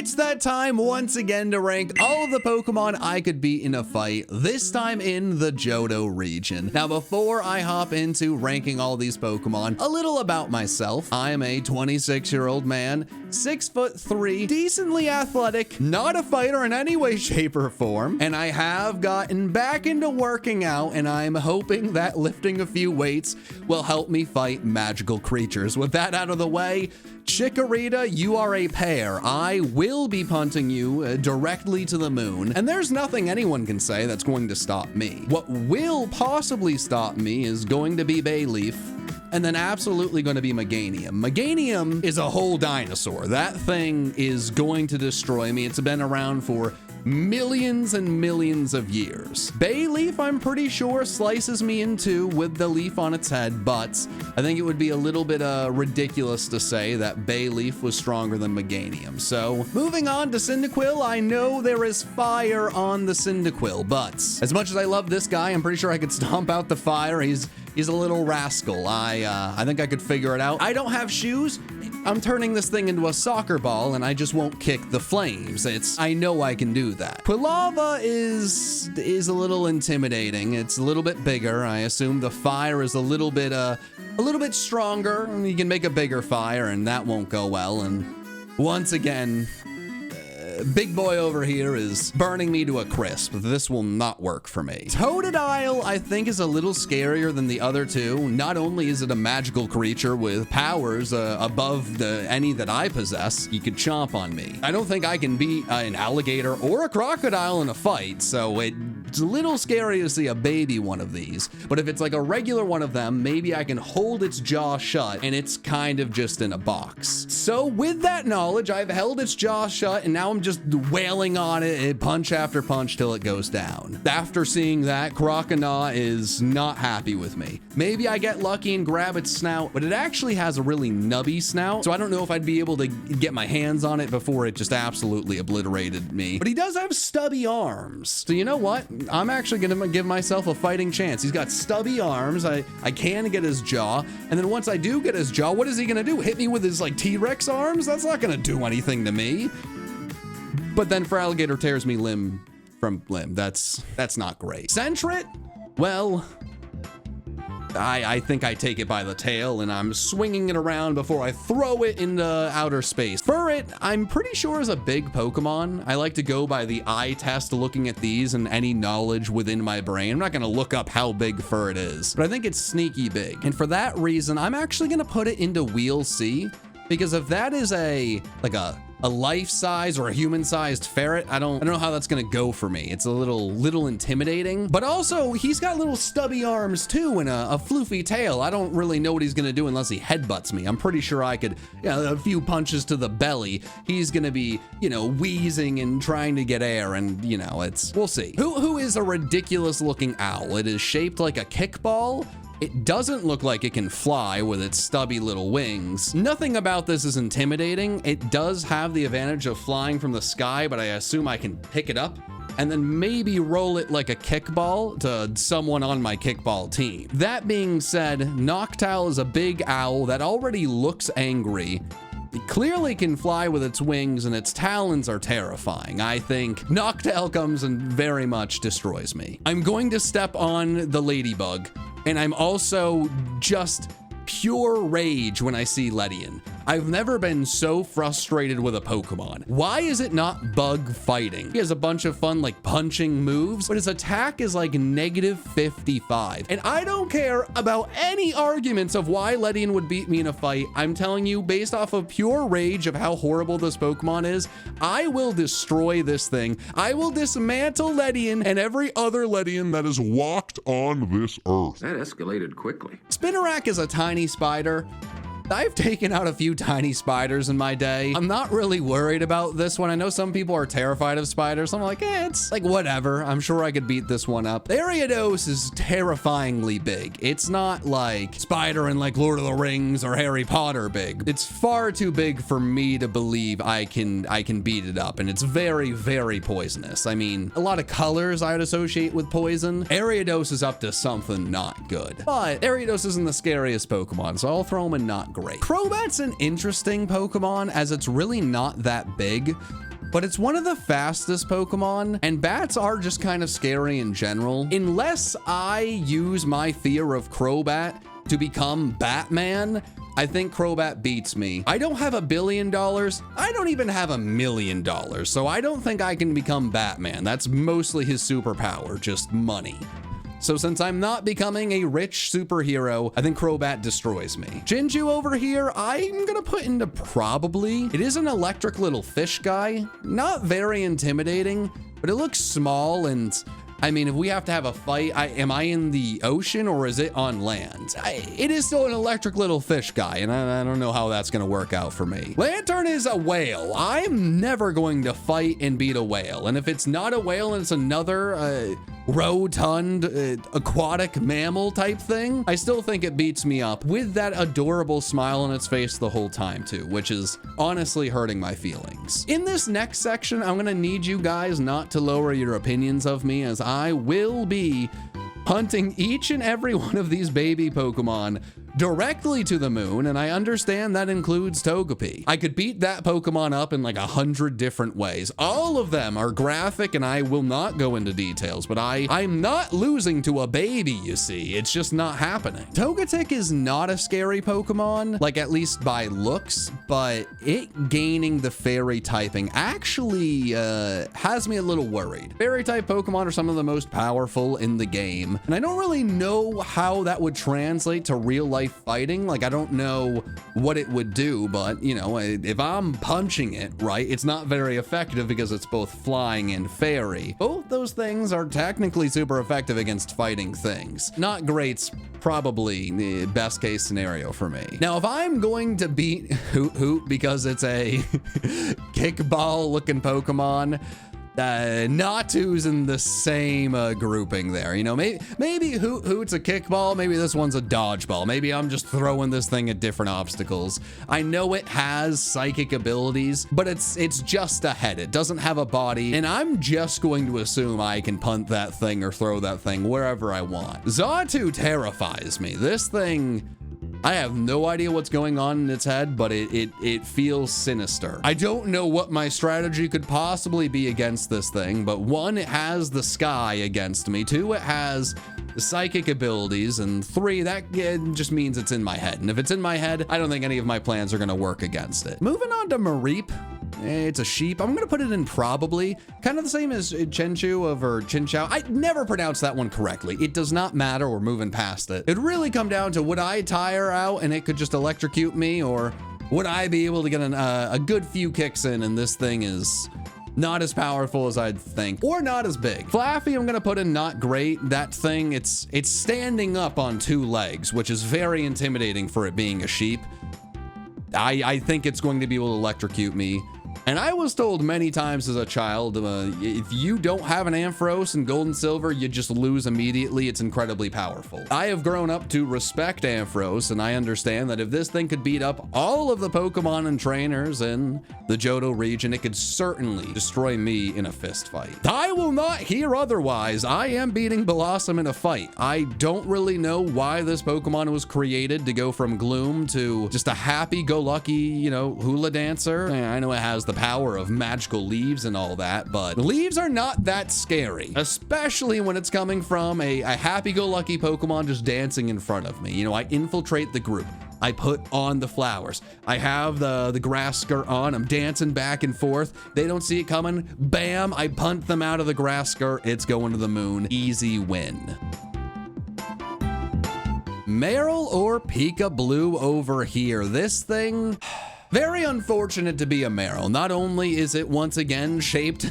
It's that time once again to rank all of the Pokemon I could beat in a fight, this time in the Johto region. Now, before I hop into ranking all these Pokemon, a little about myself. I am a 26-year-old man, 6'3", decently athletic, not a fighter in any way, shape, or form, and I have gotten back into working out, and I'm hoping that lifting a few weights will help me fight magical creatures. With that out of the way, Chikorita, you are a pair. I will be punting you directly to the moon, and there's nothing anyone can say that's going to stop me. What will possibly stop me is going to be Bayleaf, and then absolutely going to be Meganium. Meganium is a whole dinosaur. That thing is going to destroy me. It's been around for millions and millions of years. Bayleaf, I'm pretty sure, slices me in two with the leaf on its head, but I think it would be a little bit ridiculous to say that Bayleaf was stronger than Meganium. So moving on to Cyndaquil, I know there is fire on the Cyndaquil, but as much as I love this guy, I'm pretty sure I could stomp out the fire. He's a little rascal. I think I could figure it out. I don't have shoes. I'm turning this thing into a soccer ball, and I just won't kick the flames. I know I can do that. Quilava is a little intimidating. It's a little bit bigger. I assume the fire is a little bit stronger. You can make a bigger fire, and that won't go well. And once again, big boy over here is burning me to a crisp. This will not work for me. Totodile, I think, is a little scarier than the other two. Not only is it a magical creature with powers above any that I possess, he could chomp on me. I don't think I can beat an alligator or a crocodile in a fight, so it's a little scary to see a baby one of these. But if it's like a regular one of them, maybe I can hold its jaw shut and it's kind of just in a box. So with that knowledge, I've held its jaw shut and now I'm just wailing on it, punch after punch till it goes down. After seeing that, Croconaw is not happy with me. Maybe I get lucky and grab its snout, but it actually has a really nubby snout, so I don't know if I'd be able to get my hands on it before it just absolutely obliterated me. But he does have stubby arms, so you know what? I'm actually gonna give myself a fighting chance. He's got stubby arms. I can get his jaw, and then once I do get his jaw, what is he gonna do? Hit me with his like T-Rex arms? That's not gonna do anything to me. But then for alligator tears me limb from limb. That's not great. Sentret? Well, I think I take it by the tail and I'm swinging it around before I throw it into outer space. Furret, I'm pretty sure is a big Pokemon. I like to go by the eye test looking at these and any knowledge within my brain. I'm not gonna look up how big Furret is, but I think it's sneaky big. And for that reason, I'm actually gonna put it into Wheel C, because if that is a life-size or a human-sized ferret, I don't know how that's gonna go for me. It's a little intimidating, but also he's got little stubby arms too and a floofy tail. I don't really know what he's gonna do unless he headbutts me. I'm pretty sure I could, a few punches to the belly. He's gonna be, wheezing and trying to get air, and we'll see. Who is a ridiculous looking owl? It is shaped like a kickball. It doesn't look like it can fly with its stubby little wings. Nothing about this is intimidating. It does have the advantage of flying from the sky, but I assume I can pick it up and then maybe roll it like a kickball to someone on my kickball team. That being said, Noctowl is a big owl that already looks angry. It clearly can fly with its wings, and its talons are terrifying. I think Noctowl comes and very much destroys me. I'm going to step on the ladybug, and I'm also just pure rage when I see Leadian. I've never been so frustrated with a Pokemon. Why is it not bug fighting? He has a bunch of fun like punching moves, but his attack is like -55. And I don't care about any arguments of why Leadian would beat me in a fight. I'm telling you, based off of pure rage of how horrible this Pokemon is, I will destroy this thing. I will dismantle Leadian and every other Leadian that has walked on this earth. That escalated quickly. Spinnerack is a tiny spider. I've taken out a few tiny spiders in my day. I'm not really worried about this one. I know some people are terrified of spiders. I'm like, it's like whatever. I'm sure I could beat this one up. Ariados is terrifyingly big. It's not like Spider in like Lord of the Rings or Harry Potter big. It's far too big for me to believe I can beat it up, and it's very, very poisonous. I mean, a lot of colors I'd associate with poison. Ariados is up to something not good, but Ariados isn't the scariest Pokemon, so I'll throw him in not great. Crobat's an interesting Pokemon as it's really not that big, but it's one of the fastest Pokemon, and bats are just kind of scary in general. Unless I use my fear of Crobat to become Batman, I think Crobat beats me. I don't have $1 billion. I don't even have $1 million. So I don't think I can become Batman. That's mostly his superpower, just money. So since I'm not becoming a rich superhero, I think Crobat destroys me. Jinju over here, I'm gonna put into probably. It is an electric little fish guy. Not very intimidating, but it looks small and I mean, if we have to have a fight, am I in the ocean or is it on land? It is still an electric little fish guy, and I don't know how that's gonna work out for me. Lantern is a whale. I'm never going to fight and beat a whale. And if it's not a whale and it's another rotund aquatic mammal type thing, I still think it beats me up with that adorable smile on its face the whole time too, which is honestly hurting my feelings. In this next section, I'm gonna need you guys not to lower your opinions of me, as I will be hunting each and every one of these baby Pokemon directly to the moon, and I understand that includes Togepi. I could beat that Pokemon up in like 100 different ways. All of them are graphic, and I will not go into details, but I'm not losing to a baby, you see. It's just not happening. Togetic is not a scary Pokemon, like at least by looks, but it gaining the fairy typing actually has me a little worried. Fairy type Pokemon are some of the most powerful in the game, and I don't really know how that would translate to real life fighting. Like, I don't know what it would do, but you know, if I'm punching it, right, it's not very effective because it's both flying and fairy. Both those things are technically super effective against fighting things. Not great's probably the best case scenario for me. Now, if I'm going to beat Hoot Hoot because it's a kickball looking Pokemon, Natu's in the same grouping there. You know, maybe Hoot's a kickball, maybe this one's a dodgeball. Maybe I'm just throwing this thing at different obstacles. I know it has psychic abilities, but it's just a head. It doesn't have a body, and I'm just going to assume I can punt that thing or throw that thing wherever I want. Xatu terrifies me. This thing, I have no idea what's going on in its head, but it feels sinister. I don't know what my strategy could possibly be against this thing, but one, it has the sky against me. Two, it has the psychic abilities, and three, that just means it's in my head. And if it's in my head, I don't think any of my plans are gonna work against it. Moving on to Mareep. It's a sheep. I'm gonna put it in probably. Kind of the same as Chenchu or Chinchou. I never pronounced that one correctly. It does not matter. We're moving past it. It'd really come down to, would I tire out and it could just electrocute me, or would I be able to get a good few kicks in and this thing is not as powerful as I'd think, or not as big. Flaffy, I'm gonna put in not great. That thing, it's standing up on 2 legs, which is very intimidating for it being a sheep. I think it's going to be able to electrocute me. And I was told many times as a child, if you don't have an Ampharos in Gold and Silver, you just lose immediately. It's incredibly powerful. I have grown up to respect Ampharos, and I understand that if this thing could beat up all of the Pokemon and trainers in the Johto region, it could certainly destroy me in a fist fight. I will not hear otherwise. I am beating Blossom in a fight. I don't really know why this Pokemon was created to go from Gloom to just a happy-go-lucky, you know, hula dancer. I know it has the power of magical leaves and all that, but leaves are not that scary, especially when it's coming from a happy-go-lucky Pokemon just dancing in front of me. You know, I infiltrate the group. I put on the flowers. I have the grass skirt on. I'm dancing back and forth. They don't see it coming. Bam, I punt them out of the grass skirt. It's going to the moon. Easy win. Merrell or Pika Blue over here. This thing, very unfortunate to be a Merrell. Not only is it once again shaped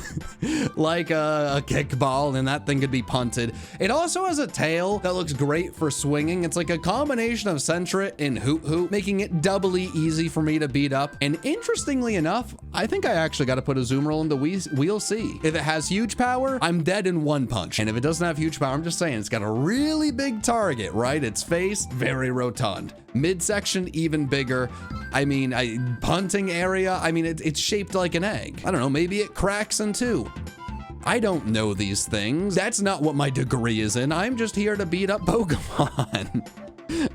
like a kickball and that thing could be punted, it also has a tail that looks great for swinging. It's like a combination of Sentret and Hoot Hoot, making it doubly easy for me to beat up. And interestingly enough, I think I actually got to put a Azumarill into Wheel C. If it has huge power, I'm dead in one punch. And if it doesn't have huge power, I'm just saying it's got a really big target, right? Its face, very rotund. Midsection, even bigger. I mean, punting area, I mean, it's shaped like an egg. I don't know, maybe it cracks in two. I don't know these things. That's not what my degree is in. I'm just here to beat up Pokemon.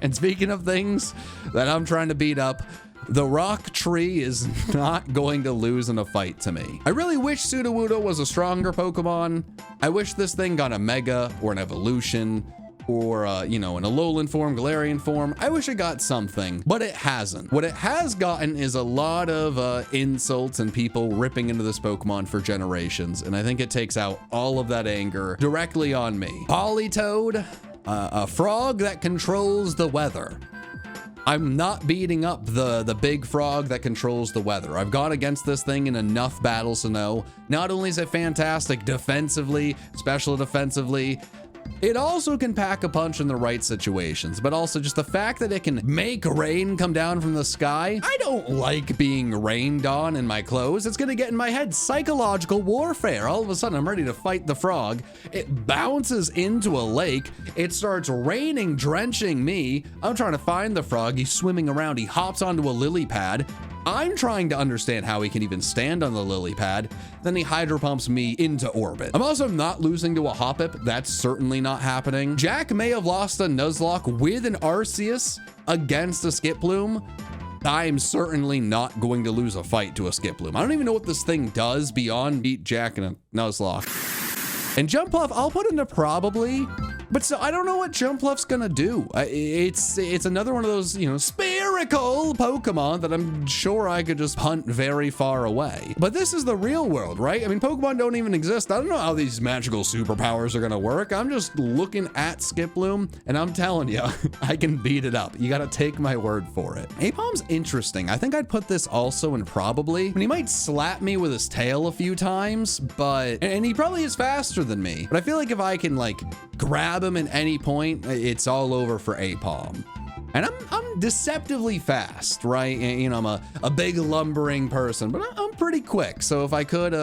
And speaking of things that I'm trying to beat up, The rock tree is not going to lose in a fight to me. I really wish Sudowoodo was a stronger Pokemon. I wish this thing got a Mega or an Evolution or, you know, an Alolan form, Galarian form. I wish it got something, but it hasn't. What it has gotten is a lot of insults and people ripping into this Pokemon for generations, and I think it takes out all of that anger directly on me. Politoed, a frog that controls the weather. I'm not beating up the big frog that controls the weather. I've gone against this thing in enough battles to know not only is it fantastic defensively, special defensively, it also can pack a punch in the right situations, but also just the fact that it can make rain come down from the sky. I don't like being rained on in my clothes. It's gonna get in my head. Psychological warfare. All of a sudden, I'm ready to fight the frog. It bounces into a lake. It starts raining, drenching me. I'm trying to find the frog. He's swimming around. He hops onto a lily pad. I'm trying to understand how he can even stand on the lily pad. Then he hydro pumps me into orbit. I'm also not losing to a Hoppip. That's certainly not happening. Jack may have lost a Nuzlocke with an Arceus against a Skiploom. I'm certainly not going to lose a fight to a Skiploom. I don't even know what this thing does beyond beat Jack in a Nuzlocke. And Jumpluff, I'll put into probably, but so I don't know what Jumpluff's gonna do. It's another one of those, you know, spherical Pokemon that I'm sure I could just hunt very far away. But this is the real world, right? I mean, Pokemon don't even exist. I don't know how these magical superpowers are gonna work. I'm just looking at Skiploom and I'm telling you, I can beat it up. You gotta take my word for it. Apom's interesting. I think I'd put this also in probably. I mean, he might slap me with his tail a few times, and he probably is faster than me. But I feel like if I can like grab him at any point, it's all over for Apom. And I'm deceptively fast, right? You know, I'm a big lumbering person, but I'm pretty quick. So if I could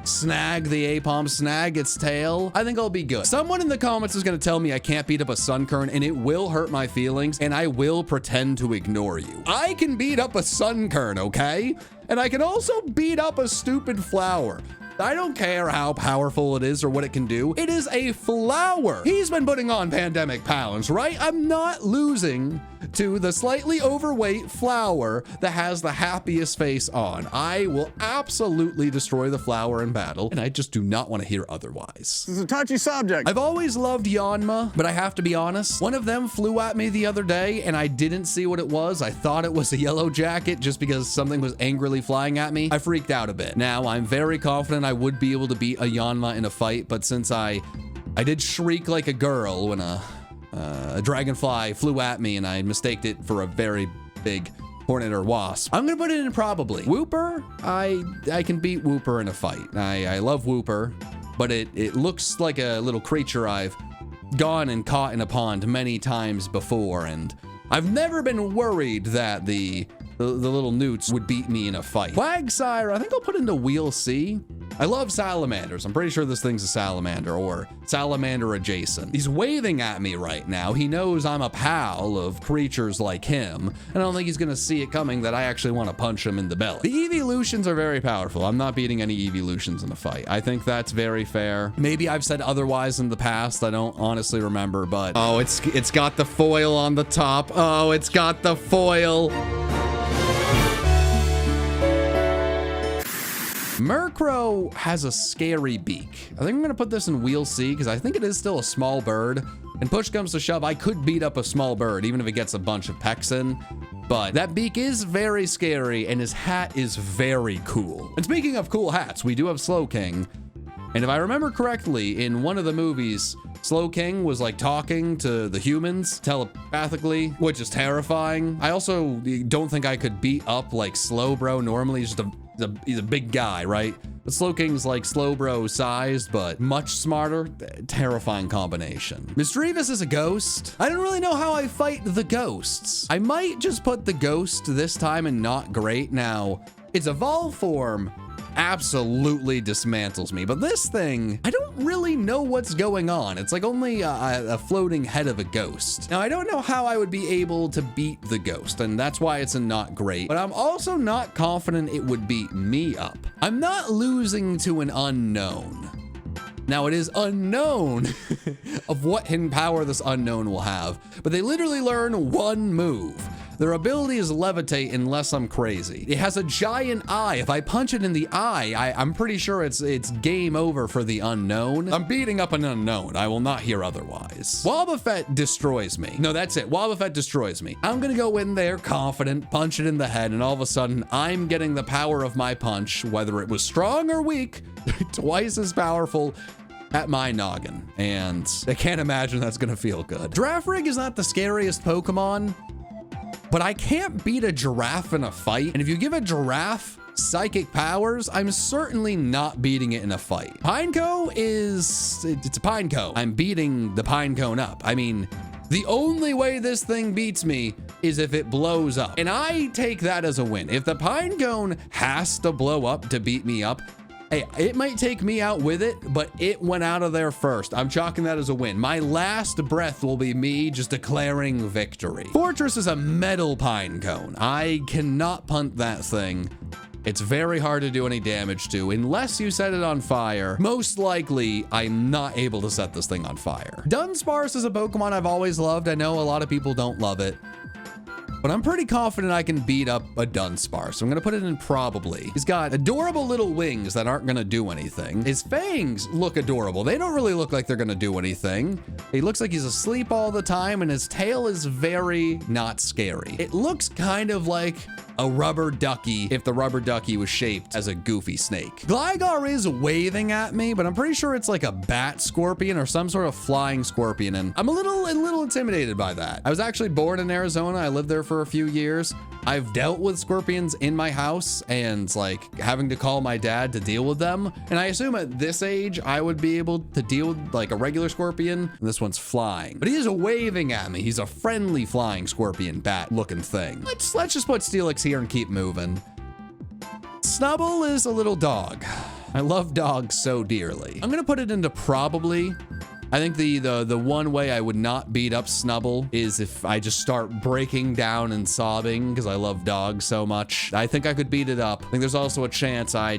snag the Apom, snag its tail, I think I'll be good. Someone in the comments is gonna tell me I can't beat up a Sunkern, and it will hurt my feelings, and I will pretend to ignore you. I can beat up a Sunkern, okay? And I can also beat up a stupid flower. I don't care how powerful it is or what it can do. It is a flower. He's been putting on pandemic pounds, right? I'm not losing to the slightly overweight flower that has the happiest face on. I will absolutely destroy the flower in battle, and I just do not want to hear otherwise. This is a touchy subject. I've always loved Yanma, but I have to be honest, one of them flew at me the other day, and I didn't see what it was. I thought it was a yellow jacket just because something was angrily flying at me. I freaked out a bit. Now, I'm very confident I would be able to beat a Yanma in a fight, but since I did shriek like a girl when a dragonfly flew at me and I mistaked it for a very big hornet or wasp, I'm gonna put it in probably. Wooper, I can beat Wooper in a fight. I love Wooper, but it looks like a little creature I've gone and caught in a pond many times before, and I've never been worried that the little newts would beat me in a fight. Quagsire, I think I'll put into Wheel C. I love salamanders. I'm pretty sure this thing's a salamander or salamander adjacent. He's waving at me right now. He knows I'm a pal of creatures like him, and I don't think he's gonna see it coming that I actually want to punch him in the belly. The evolutions are very powerful. I'm not beating any evolutions in a fight. I think that's very fair. Maybe I've said otherwise in the past. I don't honestly remember, but oh, it's got the foil on the top. Oh, it's got the foil. Murkrow has a scary beak. I think I'm gonna put this in Wheel C because I think it is still a small bird. And push comes to shove, I could beat up a small bird even if it gets a bunch of pecks in. But that beak is very scary and his hat is very cool. And speaking of cool hats, we do have Slowking. And if I remember correctly, in one of the movies, Slowking was like talking to the humans telepathically, which is terrifying. I also don't think I could beat up like Slowbro normally. He's just he's a big guy, right? But Slowking's like Slowbro sized, but much smarter. Terrifying combination. Misdreavus is a ghost. I don't really know how I fight the ghosts. I might just put the ghost this time and not great. Now, its evolve form absolutely dismantles me, but this thing, I don't really know what's going on. It's like only a floating head of a ghost. Now, I don't know how I would be able to beat the ghost, and that's why it's a not great, but I'm also not confident it would beat me up. I'm not losing to an unknown. Now, it is unknown of what hidden power this unknown will have, but they literally learn one move. Their ability is levitate unless I'm crazy. It has a giant eye. If I punch it in the eye, I'm pretty sure it's game over for the unknown. I'm beating up an unknown. I will not hear otherwise. Wobbuffet destroys me. No, that's it. Wobbuffet destroys me. I'm gonna go in there confident, punch it in the head, and all of a sudden I'm getting the power of my punch, whether it was strong or weak, twice as powerful at my noggin. And I can't imagine that's gonna feel good. Girafarig is not the scariest Pokemon, but I can't beat a giraffe in a fight. And if you give a giraffe psychic powers, I'm certainly not beating it in a fight. Pineco it's a Pineco. I'm beating the Pinecone up. I mean, the only way this thing beats me is if it blows up. And I take that as a win. If the Pinecone has to blow up to beat me up, hey, it might take me out with it, but it went out of there first. I'm chalking that as a win. My last breath will be me just declaring victory. Fortress is a metal Pinecone. I cannot punt that thing. It's very hard to do any damage to unless you set it on fire. Most likely, I'm not able to set this thing on fire. Duskparce is a Pokemon I've always loved. I know a lot of people don't love it, but I'm pretty confident I can beat up a Duskparce. So I'm gonna put it in probably. He's got adorable little wings that aren't gonna do anything. His fangs look adorable. They don't really look like they're gonna do anything. He looks like he's asleep all the time, and his tail is very not scary. It looks kind of like a rubber ducky if the rubber ducky was shaped as a goofy snake. Gligar is waving at me, but I'm pretty sure it's like a bat scorpion or some sort of flying scorpion, and I'm a little intimidated by that. I was actually born in Arizona. I lived there for a few years. I've dealt with scorpions in my house and like having to call my dad to deal with them. And I assume at this age, I would be able to deal with like a regular scorpion. And this one's flying, but he is waving at me. He's a friendly flying scorpion bat looking thing. Let's just put Steelix here and keep moving. Snubbull is a little dog. I love dogs so dearly. I'm gonna put it into probably. I think the one way I would not beat up Snubbull is if I just start breaking down and sobbing because I love dogs so much. I think I could beat it up. I think there's also a chance I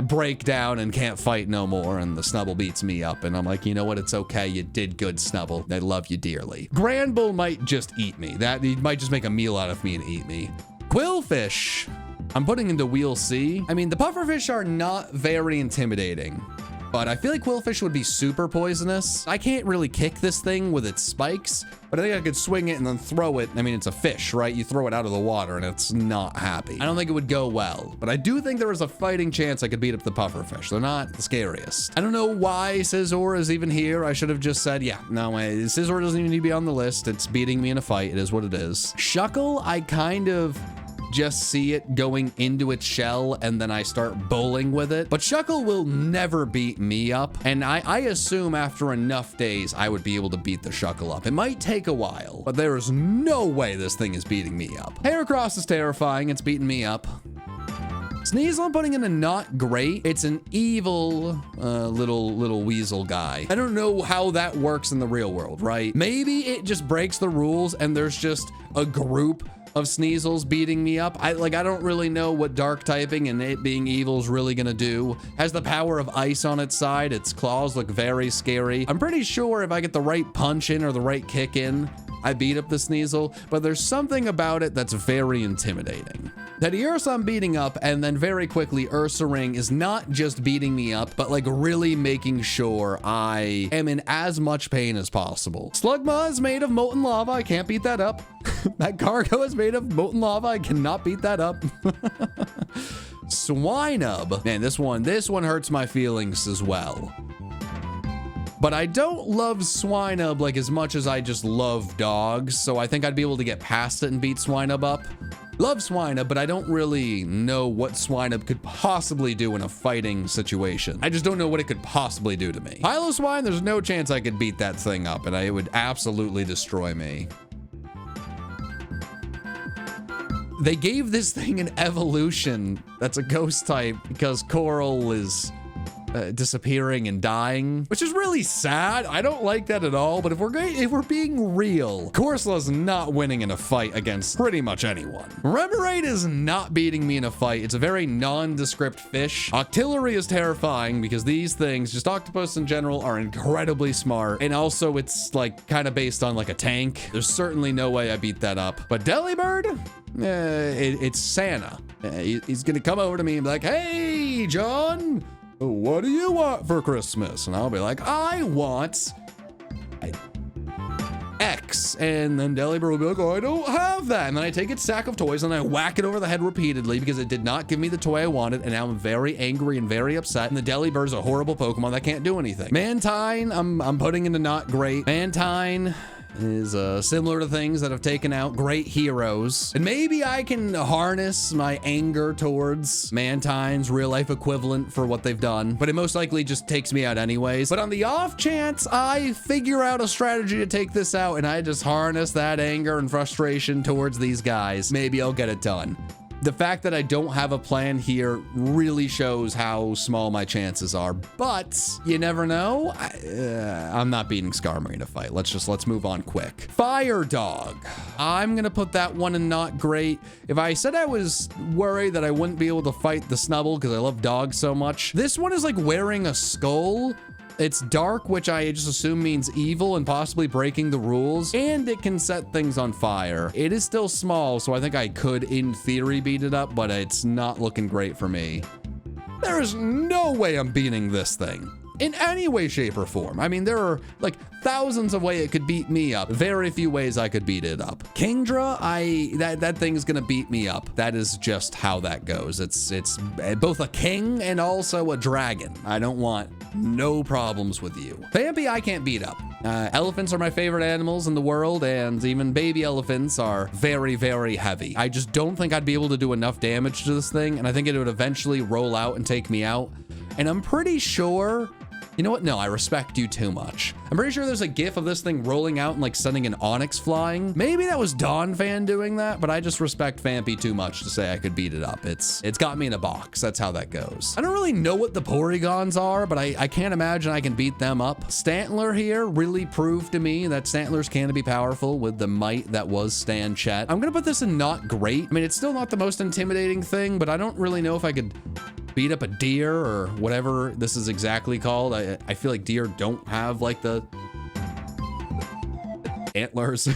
break down and can't fight no more and the Snubbull beats me up and I'm like, you know what? It's okay. You did good, Snubbull. I love you dearly. Granbull might just eat me. He might just make a meal out of me and eat me. Quillfish, I'm putting into Wheel C. I mean, the pufferfish are not very intimidating, but I feel like Quillfish would be super poisonous. I can't really kick this thing with its spikes, but I think I could swing it and then throw it. I mean, it's a fish, right? You throw it out of the water and it's not happy. I don't think it would go well, but I do think there is a fighting chance I could beat up the pufferfish. They're not the scariest. I don't know why Scizor is even here. I should have just said, yeah, no, Scizor doesn't even need to be on the list. It's beating me in a fight. It is what it is. Shuckle, I kind of just see it going into its shell and then I start bowling with it. But Shuckle will never beat me up. And I assume after enough days, I would be able to beat the Shuckle up. It might take a while, but there is no way this thing is beating me up. Heracross is terrifying. It's beating me up. Sneasel, I'm putting in a not great. It's an evil little weasel guy. I don't know how that works in the real world, right? Maybe it just breaks the rules and there's just a group of Sneasels beating me up. I don't really know what dark typing and it being evil is really gonna do. Has the power of ice on its side. Its claws look very scary. I'm pretty sure if I get the right punch in or the right kick in, I beat up the Sneasel, but there's something about it that's very intimidating. Teddiursa I'm beating up, and then very quickly Ursaring is not just beating me up, but like really making sure I am in as much pain as possible. Slugma is made of molten lava. I can't beat that up. That Cargo is made of molten lava. I cannot beat that up. Swinub. Man, this one hurts my feelings as well. But I don't love Swinub like as much as I just love dogs, so I think I'd be able to get past it and beat Swinub up. Love Swinub, but I don't really know what Swinub could possibly do in a fighting situation. I just don't know what it could possibly do to me. Piloswine, there's no chance I could beat that thing up, and it would absolutely destroy me. They gave this thing an evolution that's a ghost type because Coral is disappearing and dying, which is really sad. I don't like that at all. But if we're being real, Corsolas not winning in a fight against pretty much anyone. Remoraid is not beating me in a fight. It's a very nondescript fish. Octillery is terrifying because these things, just octopus in general, are incredibly smart. And also it's like kind of based on like a tank. There's certainly no way I beat that up. But Delibird, it's Santa. He's gonna come over to me and be like, hey, John, what do you want for Christmas? And I'll be like, I want X. And then Delibird will be like, oh, I don't have that. And then I take its sack of toys and I whack it over the head repeatedly because it did not give me the toy I wanted. And now I'm very angry and very upset. And the Delibird's a horrible Pokemon that can't do anything. Mantine, I'm putting into not great. Mantine is similar to things that have taken out great heroes. And maybe I can harness my anger towards Mantine's real life equivalent for what they've done, but it most likely just takes me out anyways. But on the off chance I figure out a strategy to take this out and I just harness that anger and frustration towards these guys, maybe I'll get it done. The fact that I don't have a plan here really shows how small my chances are, but you never know. I'm not beating Skarmory in a fight. Let's move on quick. Fire Dog. I'm gonna put that one in not great. If I said I was worried that I wouldn't be able to fight the Snubbull because I love dogs so much, this one is like wearing a skull. It's dark, which I just assume means evil and possibly breaking the rules, and it can set things on fire. It is still small, so I think I could, in theory, beat it up, but it's not looking great for me. There is no way I'm beating this thing in any way, shape, or form. I mean, there are like thousands of ways it could beat me up. Very few ways I could beat it up. Kingdra, that thing is gonna beat me up. That is just how that goes. It's both a king and also a dragon. I don't want no problems with you. Vampy, I can't beat up. Elephants are my favorite animals in the world, and even baby elephants are very, very heavy. I just don't think I'd be able to do enough damage to this thing, and I think it would eventually roll out and take me out. And I'm pretty sure, you know what? No, I respect you too much. I'm pretty sure there's a gif of this thing rolling out and like sending an Onyx flying. Maybe that was Donphan doing that, but I just respect Vampy too much to say I could beat it up. It's got me in a box. That's how that goes. I don't really know what the Porygons are, but I can't imagine I can beat them up. Stantler here really proved to me that Stantlers can be powerful with the might that was Stan Chet. I'm gonna put this in not great. I mean, it's still not the most intimidating thing, but I don't really know if I could beat up a deer or whatever this is exactly called. I feel like deer don't have like the antlers.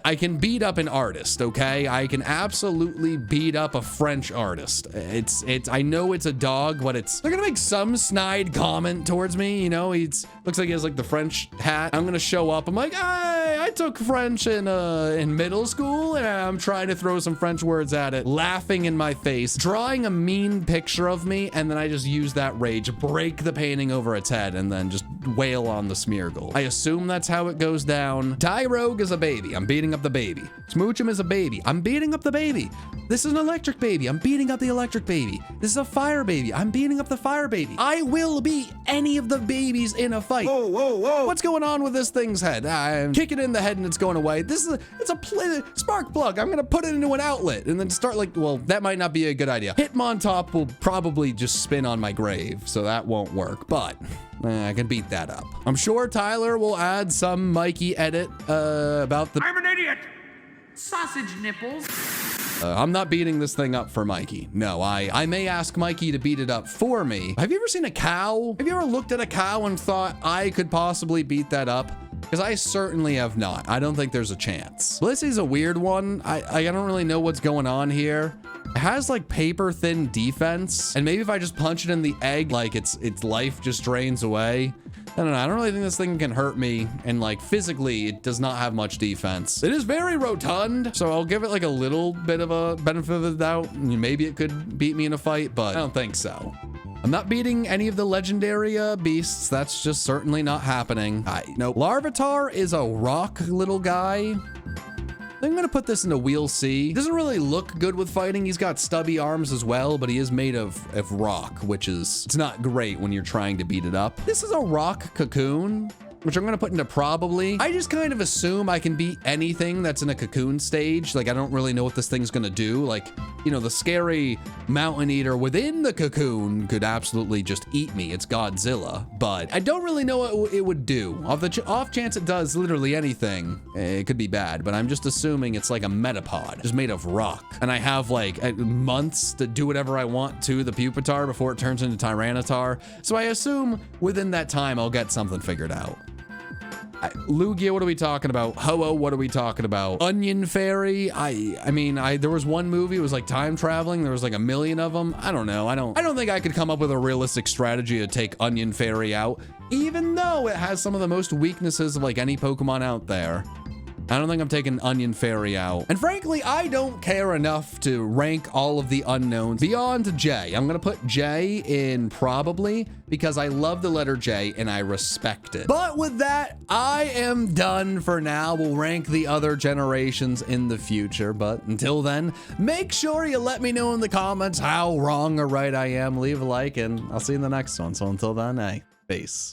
I can beat up an artist, okay? I can absolutely beat up a French artist. I know it's a dog, but they're gonna make some snide comment towards me, you know? Looks like he has like the French hat. I'm gonna show up. I'm like, I took French in middle school and I'm trying to throw some French words at it, laughing in my face, drawing a mean picture of me, and then I just use that rage, break the painting over its head, and then just wail on the Smeargle. I assume that's how it goes down. Tyrogue is a baby. I'm beating up the baby. Smoochum is a baby. I'm beating up the baby. This is an electric baby. I'm beating up the electric baby. This is a fire baby. I'm beating up the fire baby. I will beat any of the babies in a fight. Whoa, whoa, whoa. What's going on with this thing's head? I'm kicking it in the head and it's going away. It's a spark plug. I'm gonna put it into an outlet and then start like, well, that might not be a good idea. Hitmontop will probably just spin on my grave, so that won't work, but I can beat that up. I'm sure Tyler will add some Mikey edit about the— I'm an idiot! Sausage nipples. I'm not beating this thing up for Mikey. No, I may ask Mikey to beat it up for me. Have you ever seen a cow? Have you ever looked at a cow and thought I could possibly beat that up? Because I certainly have not. I don't think there's a chance. Blissey's a weird one. I don't really know what's going on here. It has like paper thin defense, and maybe if I just punch it in the egg, like its life just drains away. I don't know. I don't really think this thing can hurt me, and like physically, it does not have much defense. It is very rotund, so I'll give it like a little bit of a benefit of the doubt. Maybe it could beat me in a fight, but I don't think so. I'm not beating any of the legendary beasts. That's just certainly not happening. Nope. Larvitar is a rock little guy. I'm gonna put this into Wheel C. He doesn't really look good with fighting. He's got stubby arms as well, but he is made of rock, which is, it's not great when you're trying to beat it up. This is a rock cocoon, which I'm gonna put into probably. I just kind of assume I can beat anything that's in a cocoon stage. Like, I don't really know what this thing's gonna do. Like, you know, the scary mountain eater within the cocoon could absolutely just eat me. It's Godzilla, but I don't really know what it would do. Off chance it does literally anything, it could be bad, but I'm just assuming it's like a metapod, just made of rock. And I have like months to do whatever I want to the Pupitar before it turns into Tyranitar. So I assume within that time, I'll get something figured out. Lugia, what are we talking about? Ho-Oh, what are we talking about? Onion Fairy? I mean, there was one movie, it was like time traveling. There was like a million of them. I don't know. I don't think I could come up with a realistic strategy to take Onion Fairy out, even though it has some of the most weaknesses of like any Pokemon out there. I don't think I'm taking Onion Fairy out. And frankly, I don't care enough to rank all of the unknowns beyond J. I'm gonna put J in probably because I love the letter J and I respect it. But with that, I am done for now. We'll rank the other generations in the future. But until then, make sure you let me know in the comments how wrong or right I am. Leave a like and I'll see you in the next one. So until then, hey, peace.